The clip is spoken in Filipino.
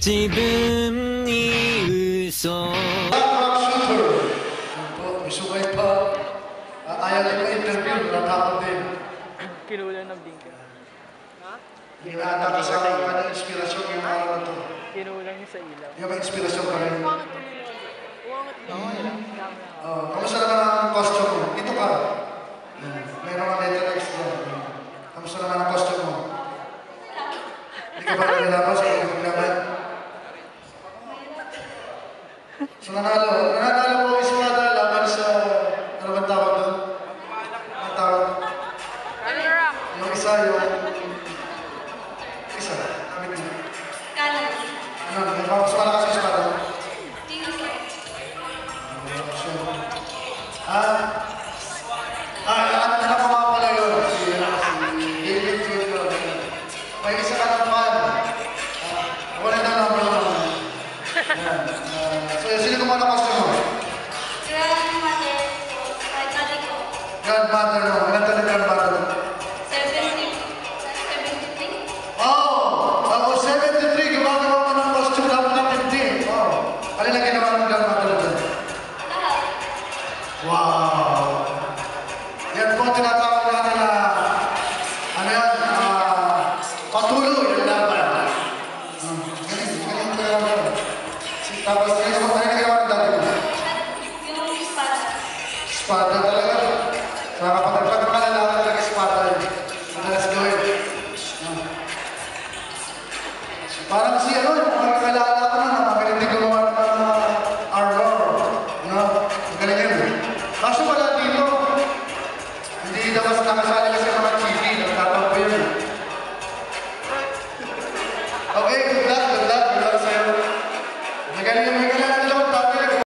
自分に嘘を May sukay pa. Ayaw din mo interview, natakot din. Kinulang ng bingka. Hinahanap ka sa mga inspirasyon yung araw na to. Kinulang niya sa ilaw. Yung may inspirasyon ka rin. Okay lang. Kamusta naman ang costume mo? Ito ka. Mayroon ka letter X doon. Kamusta naman ang costume mo? Hindi ka ba nalalaman sa iyong paglaban? So nanalo po Espada laban sa, ano bang tawag doon? Ang tawag? Yung isa, namin niya. Ano, may mas malakas sa Espada? Anak ko nga pala yun. Si David Jr. May isa ka ng fan. Wala na number naman. So, sino kung ano costume mo? Grandmother mo. Ilan taon ang grandmother mo? 73. Oh! Ako 73. Gumagawa mo ng costume dapat na 50. Oh. Alin ang ginawa ng grandmother mo? Lahat. Wow! Yan po tinatawag natin na ano yan? Patuloy ang laban. Galing ko yan. Tapos, ano nagawa ng dati mo? Yung espada. Espada